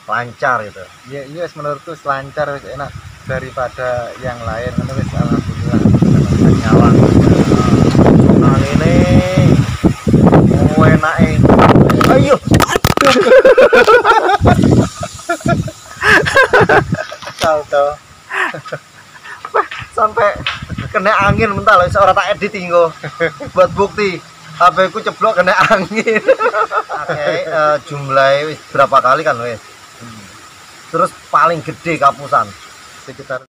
lancar gitu. Ya iya menurutku lancar wis enak daripada yang lain kan wis alhamdulillah Nyawang. Nah ini enake. Ayo. salto Sampai kena angin mental wis ora tak edit inggo. Buat bukti HP ku ceblok kena angin. Oke, jumlahnya wis berapa kali kan wis. Terus paling gede kapusan sekitar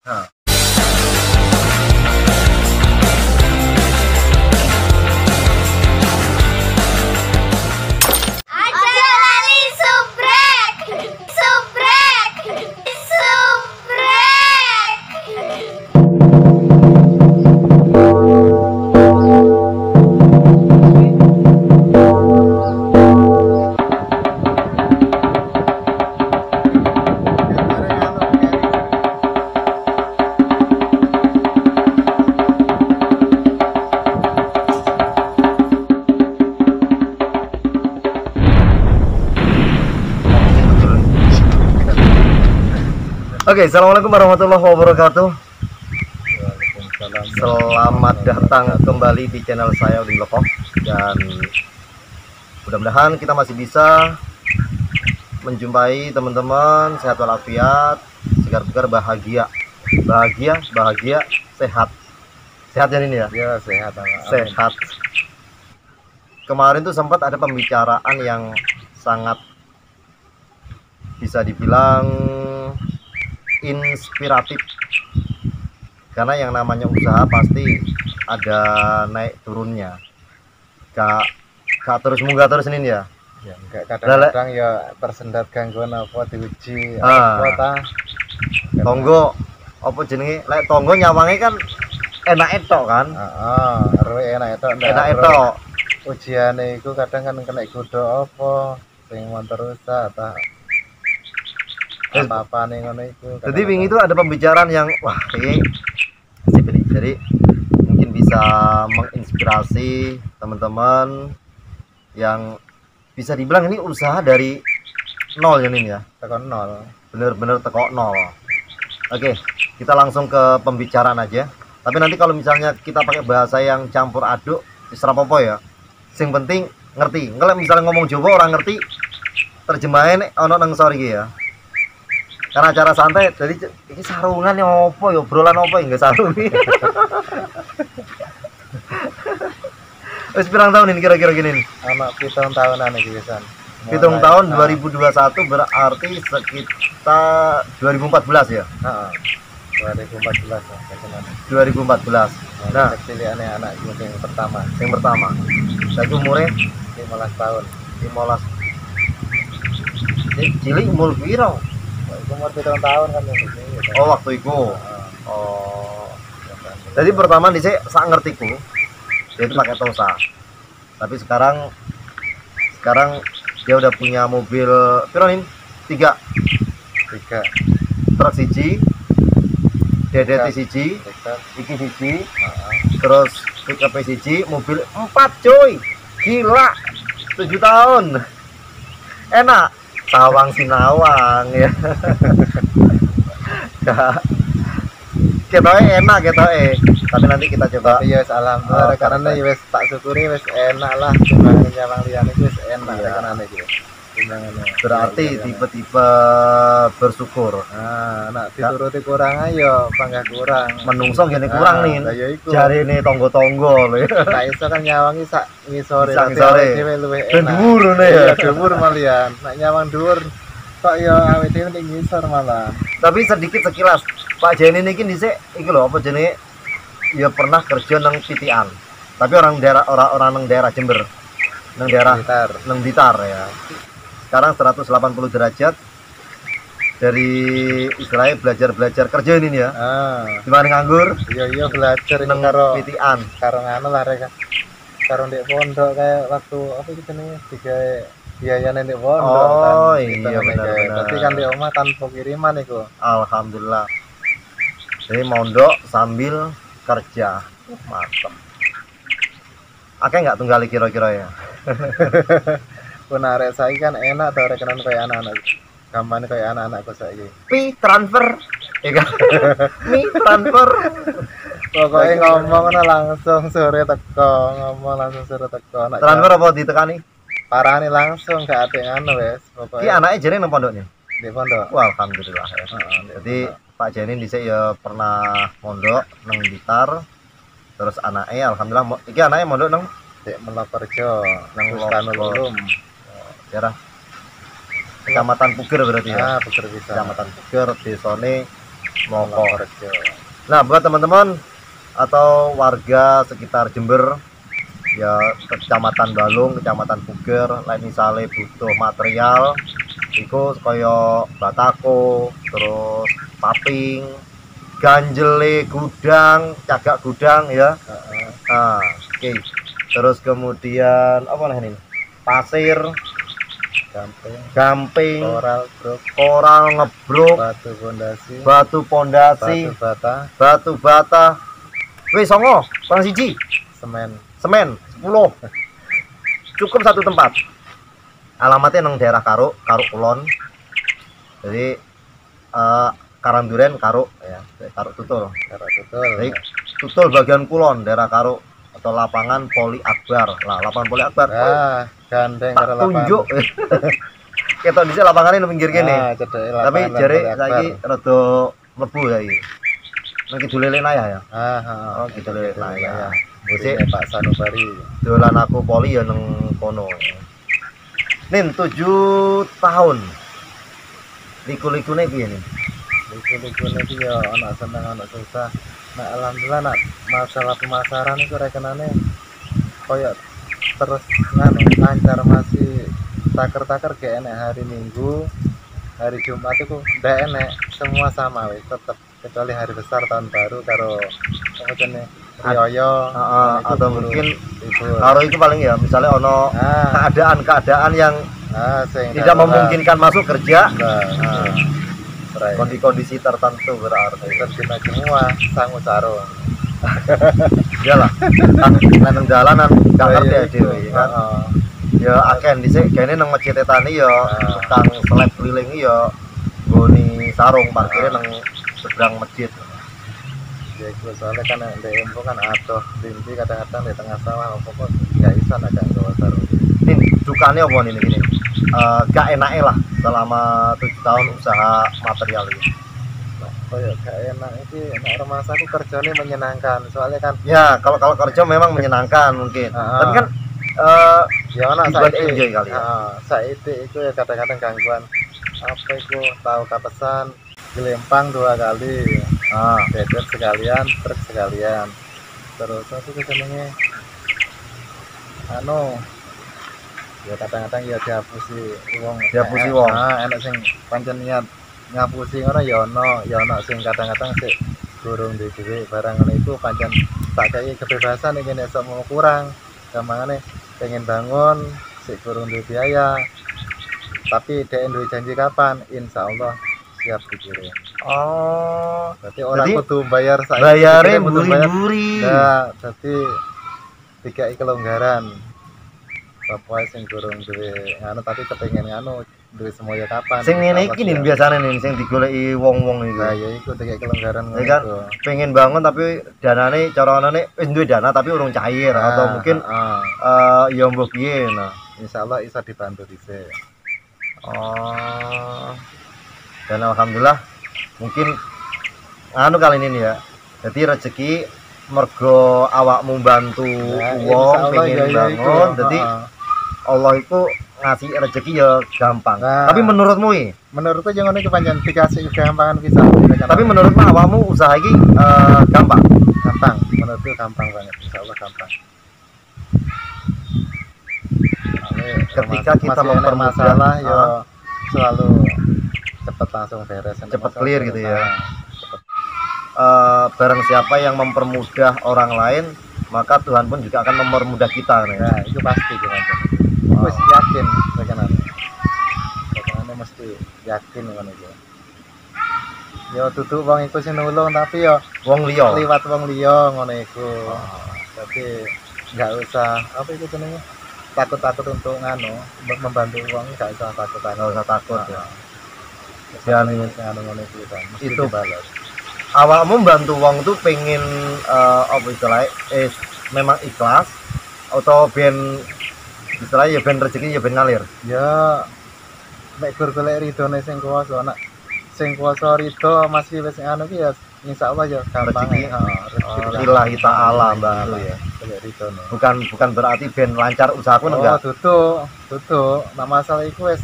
Aja lali subrek, subrek, subrek. Oke, assalamualaikum warahmatullahi wabarakatuh. Waalaikumsalam. Selamat datang kembali di channel saya Udin Lokok. Dan mudah-mudahan kita masih bisa menjumpai teman-teman sehat walafiat, segar bugar, bahagia, sehat. Sehat ya ini ya? Ya sehat amin. Sehat. Kemarin tuh sempat ada pembicaraan yang sangat bisa dibilang inspiratif, karena yang namanya usaha pasti ada naik turunnya, gak terus munggah terus ini ya. Ya enggak kadang-kadang ya tersendat gangguan apa diuji apa ta tonggo apa jenenge, lek tonggo nyawange kan enak etok kan, enak itu enak etok. Ujiane iku kadang kan kena godho apa sing motor rusak ta apa nih ngono iku. Jadi wingi itu ada pembicaraan yang wah ini asik ini. Jadi mungkin bisa menginspirasi teman-teman yang bisa dibilang ini usaha dari nol ya nih ya. Tekan nol. Bener-bener teko nol. Oke, kita langsung ke pembicaraan aja. Tapi nanti kalau misalnya kita pakai bahasa yang campur aduk, isra apa ya. Sing penting ngerti. Kalau misalnya ngomong Jawa orang ngerti, terjemahin ono nang sore iki ya. Karena acara santai, jadi ini sarungan ya apa ya, obrolan apa ya, enggak sarung. Wis pirang tahun ini kira-kira gini? Anak 7 tahunan iki wisan. 7 tahun 2021 berarti sekitar 2014 ya? Heeh. 2014 ya, 2014. Nah, kecilane anak yang pertama. yang pertama. Saya umurnya 15 tahun. 15. Cilik umur piro? Umur 7 tahun kan ini. Oh, waktu itu. Oh. Jadi pertama dhisik sak ngertiku dia itu pakai Tosa. Tapi sekarang dia udah punya mobil piro nih? 3 truk siji, DDT siji, iki siji, terus pickup siji, mobil 4 cuy. Gila. 7 tahun. Enak. Sawang Sinawang ya. Ketoke enak ketoke. Tapi nanti kita coba. Iya, alhamdulillah karena ya wis tak syukuri wis enak lah timbangan nyawang liyane iki wis enak tekanane iki. Berarti tipe-tipe bersyukur. Nah, nek dituruti kurang ayo bangga kurang. Menungso ngene kurang nih. Lah ya iku. Jarine tonggo-tonggo lho ya. Nek iso kan nyawangi sak ngisore Sak ngisore. dhewe luwih Ben enak. dhuwur ngene ya. Iya, dhuwur malian. Nek nyawang dhuwur kok ya awake dhewe ning ngisor malah. Tapi sedikit sekilas, Pak Jeni niki dhisik iki lho apa jenenge? Ya pernah kerja nang Pitian. Tapi orang nang daerah Jember. Nang daerah Blitar ya. Sekarang 180 derajat dari Israel belajar kerja ini ya. Gimana nganggur? Iya belajar nang karo Pitian. Karo ngono lah rek. Karo ndek pondok kayak waktu apa iki jenenge digawe biayane ndek pondok kan. Oh iya benar. Tapi kan di omah tanpa kiriman iku. Alhamdulillah. Jadi mondok sambil kerja. Mantap. Akeh nggak tunggali kira-kira ya? Pun arek saiki kan enak to rekenan kaya anak-anak. gampangnya kayak anak-anakku saiki. pi transfer ya kan. Mi transfer Pokoknya ngomong langsung sore teko, ngomong langsung sore teko. Nak transfer apa ditekani parane langsung gak ate ngono wis. ki Pokoknya anaknya jere nang pondoknya. di pondok. Wah alhamdulillah ya. Heeh, di Jadi pondok. Pak Jeni dhisik ya pernah mondok nang Blitar. Terus anaknya alhamdulillah iki anaknya mondok nang Di Melokerjo, Nang Bustanul Melokor. Ulum. daerah Kecamatan Puger berarti ya. Ah, bener bisa. Kecamatan Puger, desane Moko. Melokerjo. Nah, buat teman-teman atau warga sekitar Jember ya Kecamatan Balung, Kecamatan Puger, lain misalnya butuh material iku kaya batako, terus paping, ganjele gudang, cagak gudang ya. Heeh. Nah, oke. Terus kemudian apa nih ini? Pasir, Gampang. gamping, Koral, truk, koral ngebruk, batu pondasi, batu pondasi, batu bata, batu bata. Wis songo, kurang siji. semen. Semen 10. Cukup satu tempat. Alamatnya nang daerah Karo Kulon. Jadi Karanduren Karo ya, Karo Tutul. Karo tutul. Jadi Tutul bagian kulon daerah Karo atau lapangan Poli Akbar. Lah, lapangan Poli Akbar. Ah, gandeng Tak karo lapangan. tunjuk. Ketok dhisik lapangannya nang pinggir kene. Ah, cedeke lapangan Tapi Poli jare Akbar. saiki rada mlebu saiki. Nang kidule Lenaya ya. Ah, heeh. Oh, gitu deh. Nah, ya. Bosnya Pak Sanubari. Dolan aku poli ya nang kono. Nin 7 tahun. Liku-likune piye nih? Liku-likune iki ya ana seneng ana susah. Nah, alhamdulillah nak masalah pemasaran itu rekenane koyo terus nganu lancar masih taker-taker kayak enek hari Minggu, hari Jumat itu ndak enek, semua sama wis tetep kecuali hari besar tahun baru karo apa jenenge Rioyo. Nah, itu Atau buru- mungkin libur. karo itu paling ya misalnya ono Ah, keadaan-keadaan yang sing tidak memungkinkan masuk kerja, Nah, kondisi tertentu berarti. terjina semua sangu sarung. Iyalah. Nang dalanan gak ngerti ya dhewe ya kan. Ya akeh dhisik kene nang masjid Etani ya tukang seleb keliling ya nggoni sarung parkire nang seberang masjid. Ya itu soalnya kan di Empo kan atuh rinci kadang-kadang di tengah sawah apa kok nggak bisa agak nggak sarung. Nin dukane apa nih gini? Gak enake lah selama 7 tahun usaha material ini. Oh ya gak enak itu enak rumah aku kerjanya menyenangkan soalnya kan Ya kalau kerja memang menyenangkan mungkin. Ah. Tapi kan ya anak dibuat saya enjoy kali ya. saya itu ya kadang-kadang gangguan apa itu tahu kapesan gelempang 2 kali bedet sekalian truk sekalian terus apa itu jenenge anu ya kadang-kadang ya dihapusi wong wong. enak sing pancen niat ngapusi ngono ya ono sing kadang-kadang sik durung dhewe barang ngono iku pancen tak kei kebebasan iki nek sok mau kurang gampangane pengen bangun sik durung duwe biaya tapi dhek duwe janji kapan insyaallah siap dikirim. Oh, Berarti orang Jadi, kudu bayar saiki bayare dikirim kudu bayar. buri-buri. Nah, dadi dikai kelonggaran. Bapak sing durung duwe anu tapi kepengin anu duwe semoyo kapan. Sing ngene Insyaallah iki nih siap. biasane nih sing digoleki wong-wong iki. Nah, ya iku dikai kelonggaran Ya kan? iku. Pengen bangun tapi danane cara anane wis duwe dana tapi urung cair atau mungkin ya mbok piye nah. insyaallah bisa dibantu dhisik. Oh. Dan alhamdulillah mungkin anu kali ini nih ya. Jadi rezeki mergo awakmu bantu Ya, wong insyaallah pengen ya, ya iku. bangun. Jadi Allah itu ngasih rezeki ya gampang. Nah. Tapi menurutmu iki, Menurutku jangan iki pancen dikasih kegampangan bisa. tapi menurutmu awakmu usaha iki gampang. gampang, menurutku gampang banget. Insyaallah gampang. Ketika kita masih enak mempermudah, masalah ya selalu cepet langsung beres. Enak Cepet masalah, clear gitu ya. cepet. Barang siapa yang mempermudah orang lain, maka Tuhan pun juga akan mempermudah kita nih. Nah, itu pasti gimana. Wis yakin rekenane. Rekenane mesti yakin ngono iku. Ya duduk wong iku sing nulung tapi ya Wong liya. liwat wong liya ngono iku. Tapi nggak usah apa itu jenenge takut-takut untuk nganu membantu wong nggak usah takut. Nggak usah takut ya. Dan wis ngono kuwi kan mesti itu dibalas. awakmu bantu wong tuh pengen apa istilahnya memang ikhlas atau ben istilahnya ya ben rezeki ya ben ngalir. Ya nek gur golek ridone sing kuwasa nak sing kuwasa ridho masih wis anu ki ya insyaallah ya gampang. Rezeki. Rezeki Lillahi ta'ala bantu ya. golek ridone. Bukan berarti ben lancar usahaku enggak. Duduk. Nah masalah iku wis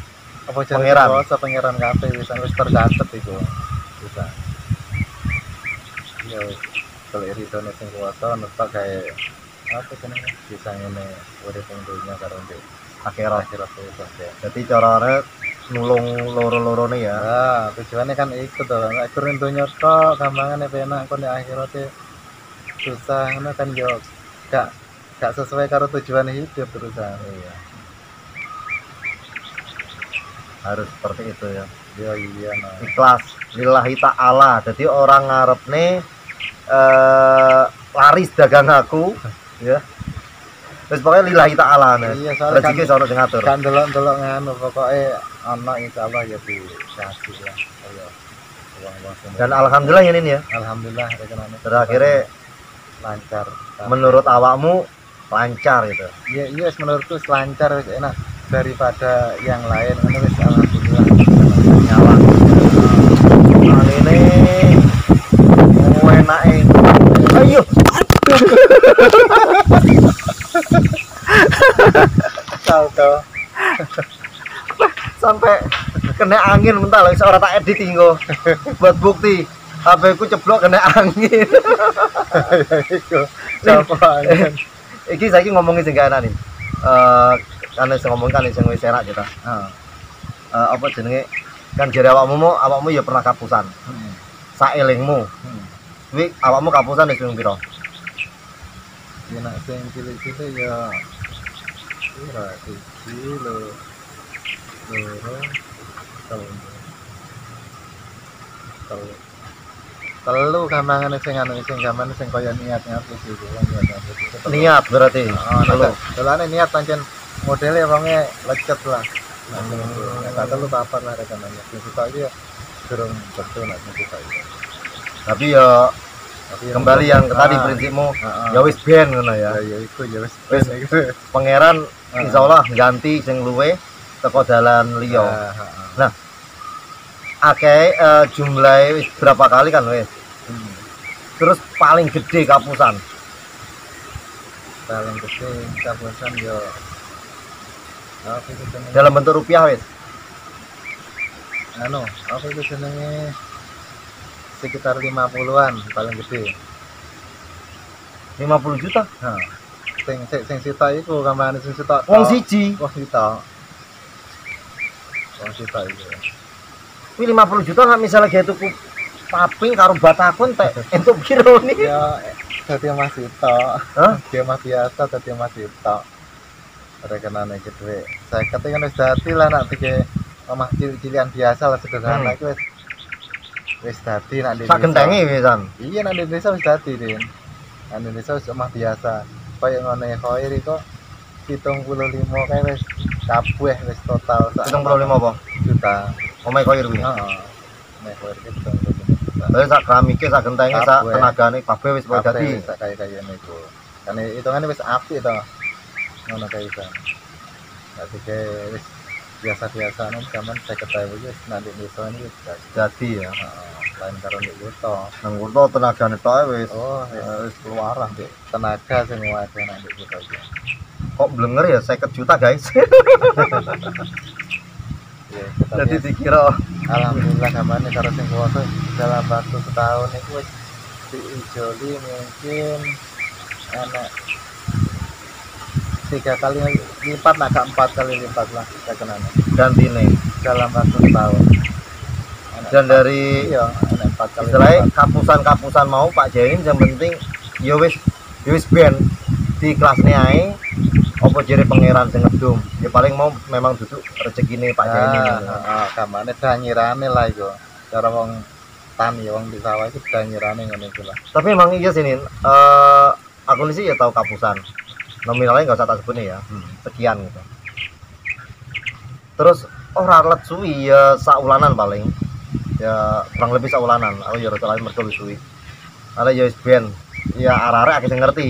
apa Pangeran. kuwasa pangeran kabeh wis tercatet iku. Bisa. Ya wis golek ridone sing kuwasa netok gawe apa jenenge bisa ngene urip ing donya karo ndek Akhirat. akhirat wis ya. Jadi caranya nulung loro-lorone ya. Nah, tujuannya kan itu tuh. Nek kurang donya tok, gampangane penak kok nek akhirate susah ngono kan yo gak sesuai karo tujuan hidup terusan. Iya. Harus seperti itu ya. Iya no. Ikhlas lillahi ta'ala. Jadi orang ngarepne laris dagang aku ya. Terus pokoknya lillahi ta'ala nah. Iya, soalnya Rezeki kan sono sing ngatur. kan delok-delok nganu pokoke ana insyaallah ya dikasih lah. Ayo. Uang-uang semua. Dan alhamdulillah ini ya. alhamdulillah rekenane. Terakhirnya lancar. menurut awakmu lancar itu. Iya, menurutku lancar wis enak daripada yang lain ngono wis alhamdulillah. Nyala. Nah ini enake. Ayo. Tahu. Sampai kena angin mental lho ora tak edit engko. Buat bukti HP ku ceblok kena angin. Iku coba. Iki saiki ngomongin sing gak enak nih. Kan sing ngomong kan sing wis enak kita. Apa jenenge? Kan jare awakmu ya pernah kapusan. Saelingmu. Kuwi awakmu kapusan wis ping pira? Ya nak sing cilik-cilik ya ora iki lho. Telu gampangane sing gampang sing kaya niat-niat wis iku Niat berarti. Telu. Dolane niat pancen modele wonge lecet lah. Nek telu papat lah rekanane. Sing suka iki ya durung betul nek sing suka iki. Tapi ya Tapi kembali yang tadi prinsipmu ya wis ben ngono ya. ya iku ya wis Wis. iku. Pangeran insyaallah ganti sing luwe teko dalan liya. Nah, akeh jumlahe wis berapa kali kan wis. Terus paling gede kapusan. Paling gede kapusan yo apa itu jenenge? Dalam bentuk rupiah wis. Anu, apa itu jenenge? Sekitar 50-an paling gede. 50 juta. Nah, sing sita iku gampangane sing sita. Wong siji. Wong sita. Wong sita iku. Kuwi 50 juta nek misalnya gawe tuku paping karo batakon tek entuk piro nih? Ya dadi mas sita. Hah? Dia mas biasa dadi mas sita. Rekenane gede. 50 kan wis dadi lah nek dike omah cilik-cilikan biasa lah sederhana iku wis dadi nek di Sak gentenge wisan. Iya nek di desa wis dadi, Din. Nek di desa wis omah biasa. Kaya ngene Khair iku 75 kae wis kabeh wis total 75 apa? juta. Omahe koyo kuwi. Heeh. Nek Khair iki 75 juta. Terus sak keramike sak gentenge sak Kabeh. tenagane kabeh wis pokoke dadi. Kabeh sak kaya niku. Kan hitungane wis apik to. Ngono kae iso. Dadi wis biasa-biasa nek zaman 50.000 wis nek di desa ini wis Dadi ya. lain karo di kota. Nang kutho tenagane tok wis Oh, wis keluaran. Di tenaga sing wae nek di kota iki. Kok blenger ya 50 juta, guys. Ya, kita Jadi lihat. dikira Alhamdulillah gamane karo sing kuwasa dalam waktu setahun itu wis diijoli mungkin anak 3 kali lipat nah 4 kali lipat lah rekenane gantine. dalam waktu setahun. Dan dari iya anak 4 kali istilahnya lipat. kapusan-kapusan mau Pak Jain yang penting ya wis ben di kelasnya ae apa jere pangeran sing ngedum ya paling mau memang duduk rezekine Pak Jain ini. Gamane danyirane lah iku. Cara wong tani wong di sawah itu danyirane ngono iku lah. Tapi emang iya sih Nin, aku sih ya tahu kapusan nominalnya nggak usah tak sebut nih ya sekian gitu. Terus let suwi ya saulanan paling Ya kurang lebih saulanan. Aku ya rada lali mergo wis suwi. Ala ya wis ben. Ya arek-arek akeh sing ngerti.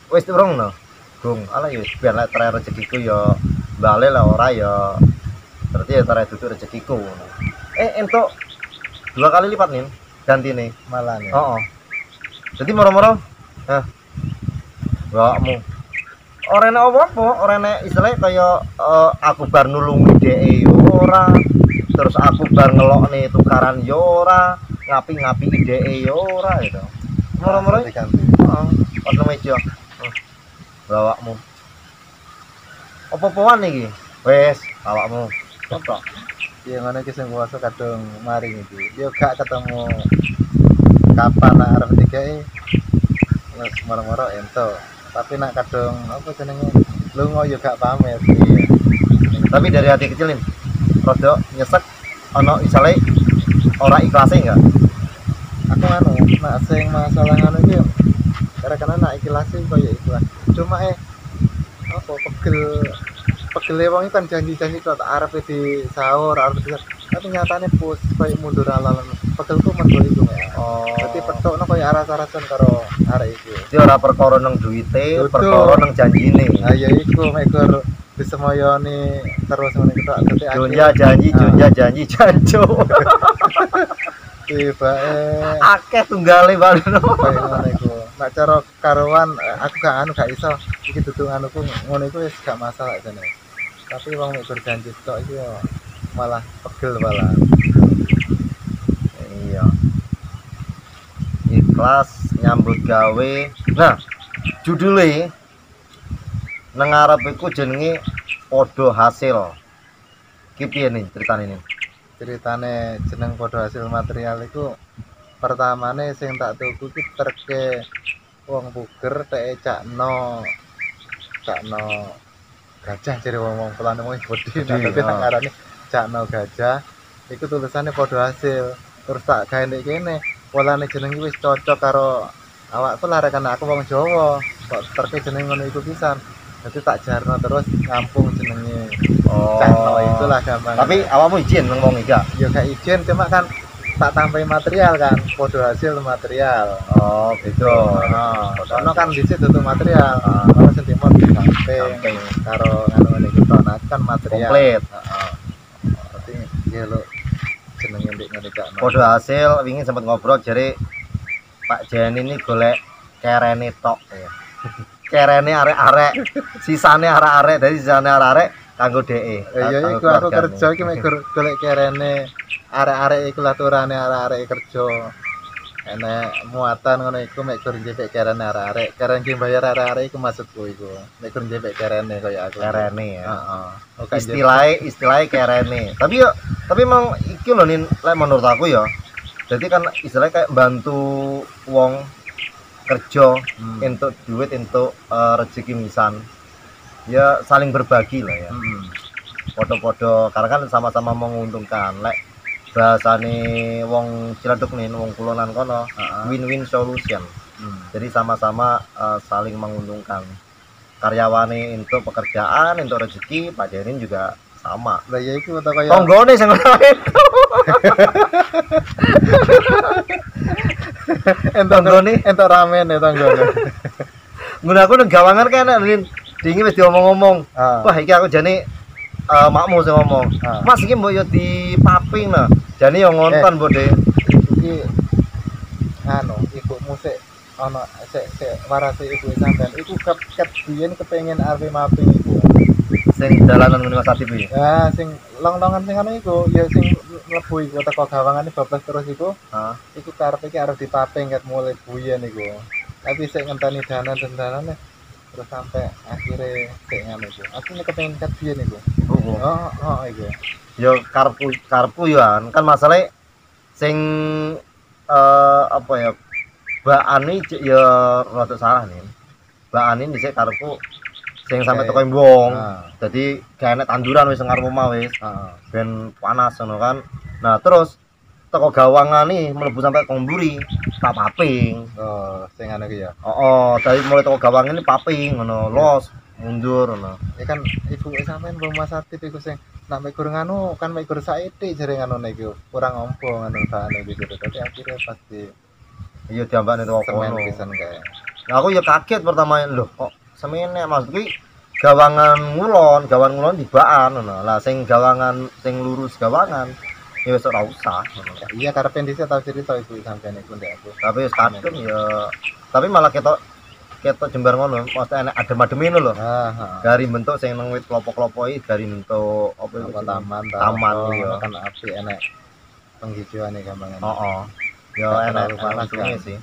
Wis durung no. Gung, ala ya wis ben lek tre rezekiku ya bali lah ora ya. Berarti ya tre duduk rezekiku. Entuk 2 kali lipat nih gantine. malah nih. Heeh. Jadi moro-moro mbakmu ora enak apa-apa, ora enak istilahnya kaya aku bar nulungi dhek yo ora, terus aku bar ngelokne tukaran yo ora, ngapi-ngapi dhek yo ora gitu. Moro-moro diganti. heeh, pas nang meja. Bawakmu. Apa-apaan iki? Wes, awakmu. Tok. Ya ngono iki sing kuwasa kadung maring iki. Yo gak ketemu kapan arep dikei. Wes moro-moro ento. Tapi nak kadung apa jenenge lunga yo gak pamit. Iya. Tapi dari hati kecil nih, rada nyesek ana isale ora ikhlase enggak? Aku anu nak sing masalah ngono iki karena nak ikhlase koyo ikhlas. Cuma apa pegel wong kan janji-janji kok arep di sahur arep di tapi nyatane pus koyo mundur alalan pegelku mergo iku ya. Oh. Dadi petokno koyo aras-arasan karo arek iku. Dia ora perkara nang duwite, Betul. perkara nang janjine. Ah ya iku mekur disemoyoni terus ngene iki tok dadi aku Jonja janji janjo. tiba Akeh tunggale balono. koyo ngono iku. Nek cara karuan aku gak iso iki dudu anuku ngono iku wis gak masalah jane. Tapi wong mek berjanji tok iki yo malah pegel malah. Iya. Ikhlas nyambut gawe. Nah, judule nang ngarep iku jenenge padha hasil. Ki piye nih ceritane ini? Ceritane jeneng padha hasil material iku pertamane sing tak tuku ki terke wong puger teke cakno gajah jare wong pelane wong wedi tapi oh. nang ngarani cakno gajah iku tulisannya padha hasil terus tak gawe ndek kene polane jeneng wis cocok karo awakku lah rekan aku wong Jawa kok terke jeneng ngono iku pisan jadi tak jarno terus ngampung jenenge cakno itulah gampang Tapi awakmu izin nang wong iki gak? ya gak izin cuma kan tak tambahin material kan padha hasil material Oh, gitu. sono kan dhisik tutup material kalau sing timur samping karo anu ngene iki nah kan material Komplit. heeh berarti ya lo jenenge ndek ngene kak Padha hasil wingi sempat ngobrol jare Pak Jen ini golek kerene tok ya. Kerene arek-arek, sisane arek-arek, dadi sisane arek-arek kanggo dheke. ya iku aku kerja iki mek golek kerene arek-arek iku laturane arek-arek kerja enek muatan ngono iku mek gur njepek kerene arek-arek keren ki bayar arek-arek iku maksudku iku mek gur njepek kerene kaya aku kerene ya. heeh Istilahnya kerene. Tapi emang iki lho Nin, lek menurut aku ya. Jadi kan istilahnya kayak bantu wong kerja untuk duit untuk rezeki misan. Ya saling berbagi lah ya. Podo-podo karena kan sama-sama menguntungkan. Lek bahasane wong Ciledug nih, wong kulonan kono, win-win solution. Jadi sama-sama saling menguntungkan. Karyawane untuk pekerjaan, untuk rezeki, Pak Jenin juga sama. lah ya iku ta kaya Tonggone sing ngono itu. entuk ramen ya tanggone Mun aku nang gawangan kan Rin, dingi wis diomong-omong. ah Wah, iki aku jane makmu sing ngomong. Mas iki mbok yo dipaping nah. Jane yo ngonton mbok De. iki anu ibumu sik ana sik warase ibu sampean iku ket biyen kepengin arep mapping iku Sing dalanan ngene Mas Ati kuwi. ya sing long-longan sing anu iku ya sing mlebu iku teko gawangane bablas terus iku Heeh. iku karepe iki arep dipaping ket mulai buyen iku tapi sik ngenteni danan terus sampai akhirnya sik ngono iku aku nek kepengin ket biyen iku Ibuku. oh iku Yo karepku yo kan masalah sing apa ya? Mbak Ani ya rada salah nih. Mbak Ani dhisik karepku sing sampe teko embong. Jadi gak enek tanduran wis ngarep omah wis. Ben panas ngono kan. Nah, terus teko gawangane mlebu sampe komburi tak paping. oh sing anu iki ya Dari mulai teko gawang ini paping ngono, los mundur ngono. Ya kan ibu sampean rumah sakit iku sing nak mekur nganu kan mekur saiki jare nganu niku kurang ompo nganu bahan iki gitu. Tapi akhirnya pasti Iya diambane to semen kono. pisan kae. Nah, aku ya kaget pertama lho kok semene maksud kuwi gawangan ngulon dibaan ngono. Lah sing gawangan sing lurus gawangan ya wis ora usah ngono. Iya karepe dhisik tau cerita ibu sampean iku ndek aku. Tapi wis kadung ya tapi malah ketok jembar ngono, maksudnya enek adem-adem ngono lho. Dari bentuk sing nang wit klopo-klopoki dari bentuk apa itu taman iya. kan api enek penghijauane gampang. Heeh. Ya Tak enak terlalu panas untungnya kan? sih.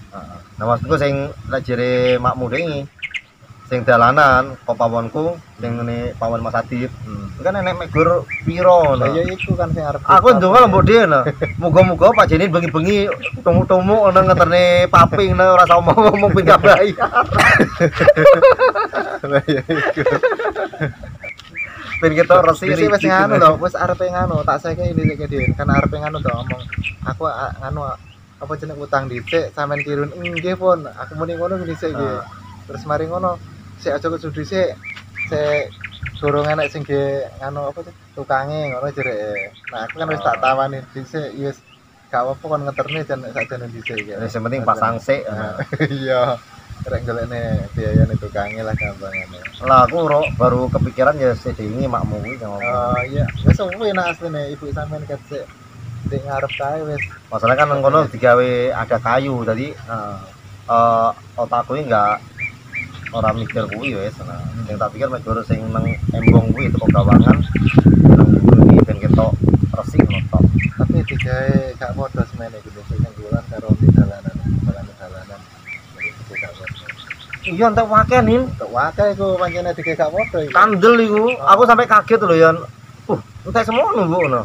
Nah maksudku sing lek jere makmu dengi sing dalanan kok pawonku sing ngene pawon Mas Adip. Kan enek megur piro Lah ngono. ya iku kan sing arep. Aku ndonga mbok dhewe no. Muga-muga Pak Jeni bengi-bengi tumuk-tumuk ana ngeterne paping no ora usah omong-omong ping gak bayar. Lah ya iku. Ben ketok resi Wis wis nganu to, wis arepe nganu, tak saiki ini sik Din. Kan arepe nganu to ngomong. Aku nganu apa jeneng utang dhisik sampean kirun nggih pun. Aku muni ngono dhisik iki. Terus mari ngono, sik aja kudu dhisik. Sik durung enek sing ge nganu apa tuh tukange ngono jereke. Nah, aku kan wis tak tawani dhisik, wis gak apa-apa kon ngeterne jan sakjane dhisik iki. Wis penting pasang sik. Iya. Rek golekne biayane tukange lah gampangane. Lah aku baru kepikiran ya sedingi makmu kuwi ngomong. Oh iya, wis suwe nak asline ibu sampean ket sik di ngarep kae wis. Masalah kan nang kono digawe ada kayu tadi otakku ini enggak orang mikir kuwi wis. Nah, sing tak pikir mek guru sing nang embong kuwi teko gawangan nang iki ben ketok resik ngono tok. Tapi digawe gak padha semene iki lho sing bulan karo di dalanan. Iya entek wae nin. Tok wae iku pancene digawe gak padha iku. Kandel iku. Aku sampai kaget lho ya. Entek semono Bu ngono.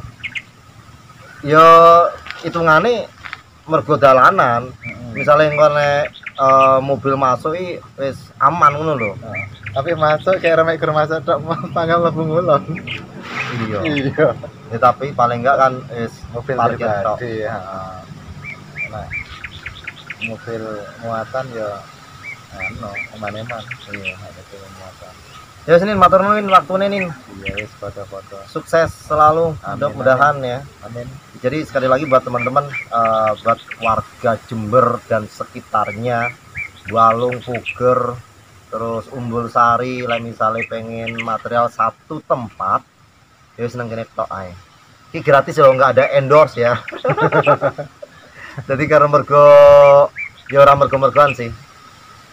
Ya hitungane mergo dalanan. Misalnya ngene mobil masuk iki wis aman ngono lho. Tapi masuk kayak remek ke masuk tok panggal lebu ngulon. Iya. Iya. Ya, tapi paling enggak kan wis Mobil parkir tok. pribadi, Nah, mobil muatan ya anu, eman-eman. Iya, mobil muatan. Ya sini matur nuwun waktune nin. Iya, wis foto-foto. Sukses selalu. Amin, Mudah-mudahan ya. Amin. Jadi sekali lagi buat teman-teman buat warga Jember dan sekitarnya, Walung, Puger, terus Umbul Sari, lah misalnya pengen material satu tempat, ya seneng kene tok ae. Iki gratis ya, nggak ada endorse ya. Jadi karena mergo ya orang mergo-mergoan sih.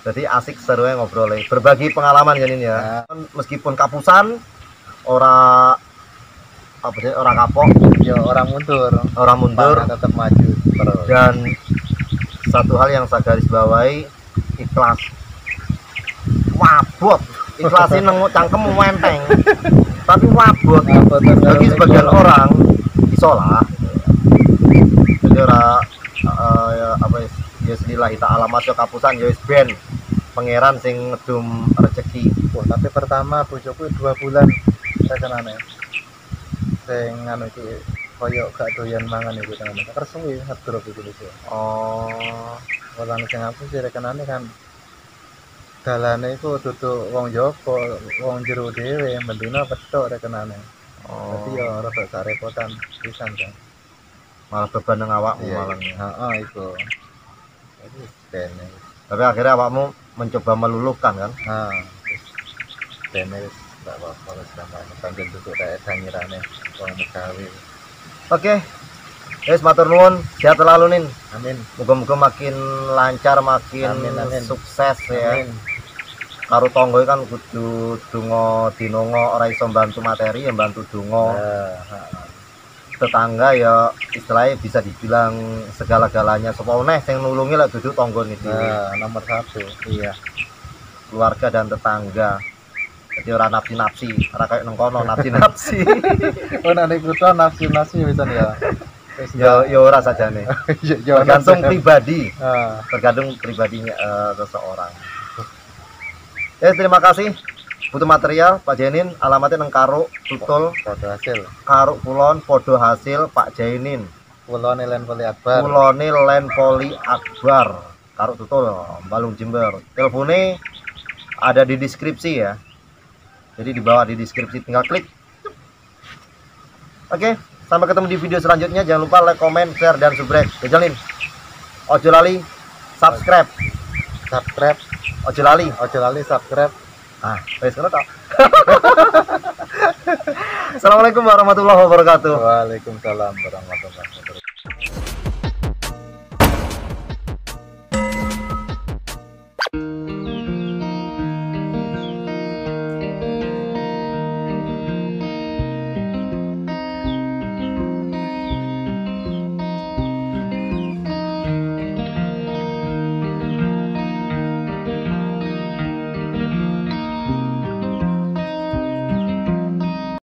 Jadi asik seru ngobrol berbagi pengalaman ya Nin ya. Meskipun kapusan ora apa sih orang kapok Ya orang mundur Pangan tetap maju terus. dan satu hal yang saya garis bawahi ikhlas wabot ikhlasin nang cangkem menteng tapi wabot bagi sebagian orang isolah jadi ora ya apa ya sedilah ta'ala masuk kapusan ya wis ben pangeran sing ngedum rezeki. Tapi pertama bojoku 2 bulan tekanane sing anu iki koyo gak doyan mangan iku tenan. Tersuwi ngedrop iku lho. Oh, Orang sing aku sih rekenane kan dalane iku dudu wong Joko, wong jero dhewe mendina petok rekenane. Dadi ya rada sarepotan pisan kan. malah beban nang awakmu Iya, malah. heeh iku. Jadi dene. Tapi akhirnya awakmu mencoba meluluhkan kan. Dene wis gak apa-apa wis sampeyan panjen duduk kayak dangirane wong Megawi. Oke. Yes, matur nuwun, sehat selalu Nin. Amin. Moga-moga makin lancar, makin Amin. sukses ya. Amin. Karo tonggo kan kudu donga dinonga ora iso bantu materi ya bantu donga. Tetangga ya istilahnya bisa dibilang segala-galanya sapa meneh sing nulungi lek duduk tonggo niki. Nomor 1. Iya. Keluarga dan tetangga. Jadi ora nafsi-nafsi, ora kayak nang kono nafsi-nafsi. Oh nek kutho nafsi-nafsi pisan ya. Ya ora sajane. Tergantung pribadi. Tergantung pribadinya seseorang. Terima kasih. Butuh material Pak Jainin, alamatnya nang Karuk Tutul, Podo hasil. Karuk Kulon, Podo Hasil Pak Jainin. Kulone Len Poli Akbar. Kulone Len Poli Akbar, Karuk Tutul, Balung Jember. Teleponnya ada di deskripsi ya. Jadi di bawah di deskripsi tinggal klik. Oke, sampai ketemu di video selanjutnya. Jangan lupa like, comment, share, dan subscribe. Jajalin. Ojo lali subscribe. Ojo lali. Subscribe. Ah, wes ngono tok. Assalamualaikum warahmatullahi wabarakatuh. Waalaikumsalam warahmatullahi wabarakatuh.